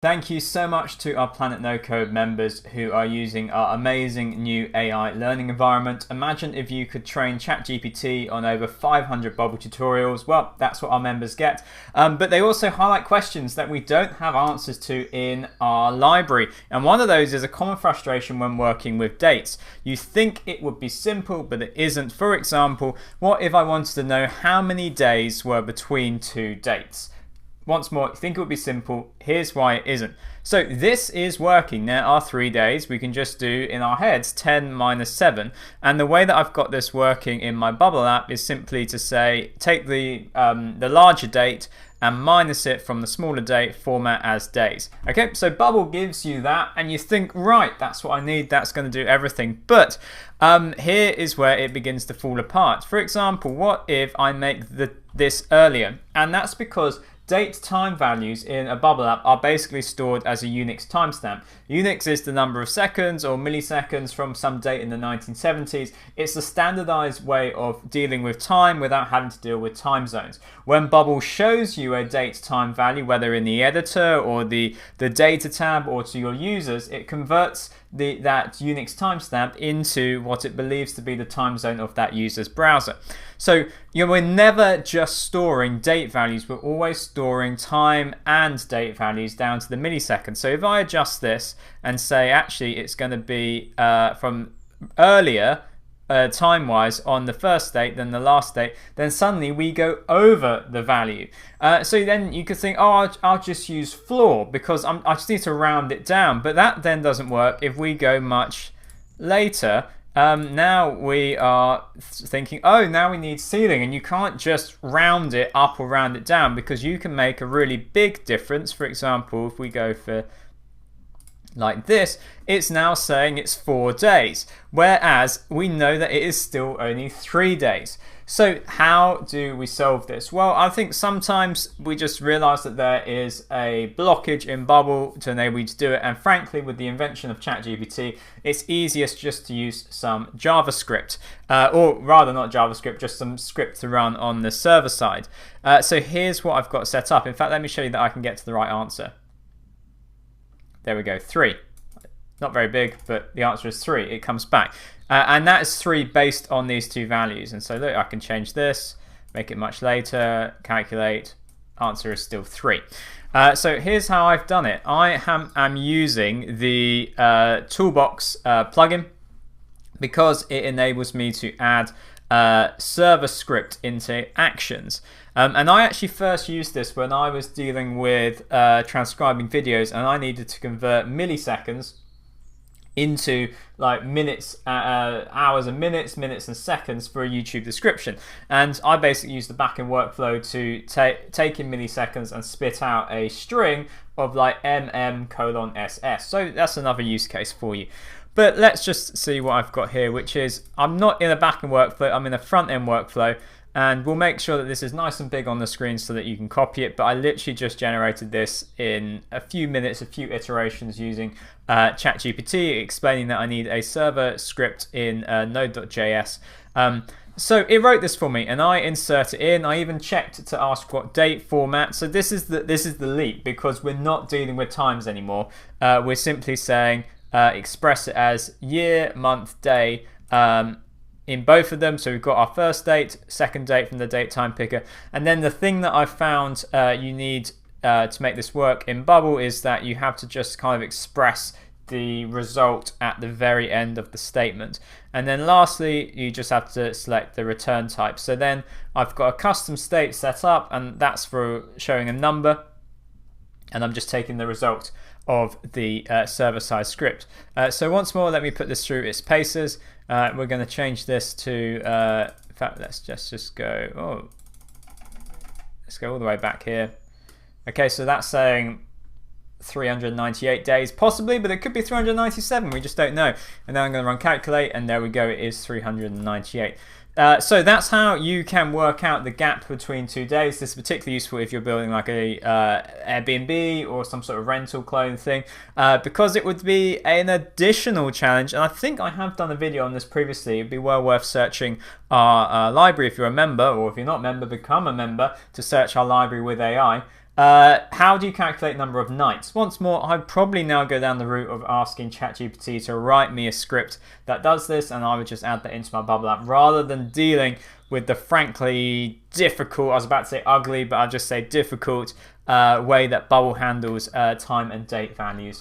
Thank you so much to our Planet No Code members who are using our amazing new AI learning environment. Imagine if you could train ChatGPT on over 500 Bubble tutorials. Well, that's what our members get. But they also highlight questions that we don't have answers to in our library. And one of those is a common frustration when working with dates. You think it would be simple, but it isn't. For example, what if I wanted to know how many days were between two dates? Once more, you think it would be simple. Here's why it isn't. So this is working. There are 3 days. We can just do in our heads 10 minus 7. And the way that I've got this working in my Bubble app is simply to say, take the larger date and minus it from the smaller date, format as days. Okay, so Bubble gives you that and you think, right, that's what I need, that's going to do everything. But here is where it begins to fall apart. For example, what if I make this earlier? And that's because date time values in a Bubble app are basically stored as a Unix timestamp. Unix is the number of seconds or milliseconds from some date in the 1970s. It's a standardized way of dealing with time without having to deal with time zones. When Bubble shows you a date time value, whether in the editor or the data tab or to your users, it converts that Unix timestamp into what it believes to be the time zone of that user's browser. So we're never just storing date values, we're always storing time and date values down to the millisecond. So if I adjust this and say actually it's going to be from earlier time-wise on the first date than the last date, then suddenly we go over the value. So then you could think, oh, I'll just use floor because I just need to round it down. But that then doesn't work if we go much later. Now we are thinking, oh, now we need ceiling, and you can't just round it up or round it down because you can make a really big difference. For example, if we go for like this, it's now saying it's 4 days, whereas we know that it is still only 3 days. So how do we solve this? Well, I think sometimes we just realize that there is a blockage in Bubble to enable you to do it, and frankly, with the invention of ChatGPT, it's easiest just to use some JavaScript, or rather not JavaScript, just some script to run on the server side. So here's what I've got set up. In fact, let me show you that I can get to the right answer. There we go, 3. Not very big, but the answer is 3. It comes back. And that is 3 based on these two values. And so look, I can change this, make it much later, calculate, answer is still 3. So here's how I've done it. I am using the Toolbox plugin because it enables me to add server script into actions. And I actually first used this when I was dealing with transcribing videos and I needed to convert milliseconds into like minutes, hours and minutes, minutes and seconds for a YouTube description. And I basically used the backend workflow to take in milliseconds and spit out a string of like MM:SS. So that's another use case for you. But let's just see what I've got here, which is I'm not in a backend workflow, I'm in a front end workflow. And we'll make sure that this is nice and big on the screen so that you can copy it. But I literally just generated this in a few minutes, a few iterations using ChatGPT, explaining that I need a server script in Node.js. So it wrote this for me, and I insert it in. I even checked to ask what date format. So this is the leap because we're not dealing with times anymore. We're simply saying express it as year, month, day. In both of them, so we've got our first date, second date from the date time picker, and then the thing that I found you need to make this work in Bubble is that you have to just kind of express the result at the very end of the statement. And then lastly, you just have to select the return type. So then I've got a custom state set up, and that's for showing a number, and I'm just taking the result of the server-side script. So once more, let me put this through its paces. We're going to change this to, in fact, let's just go, let's go all the way back here. Okay, so that's saying 398 days, possibly, but it could be 397, we just don't know. And then I'm going to run calculate, and there we go, it is 398. So that's how you can work out the gap between 2 days. This is particularly useful if you're building like a Airbnb or some sort of rental clone thing, because it would be an additional challenge. And I think I have done a video on this previously. It'd be well worth searching our library if you're a member, or if you're not a member, become a member to search our library with AI. How do you calculate number of nights? Once more, I'd probably now go down the route of asking ChatGPT to write me a script that does this, and I would just add that into my Bubble app rather than dealing with the frankly difficult, I was about to say ugly, but I'll just say difficult way that Bubble handles time and date values.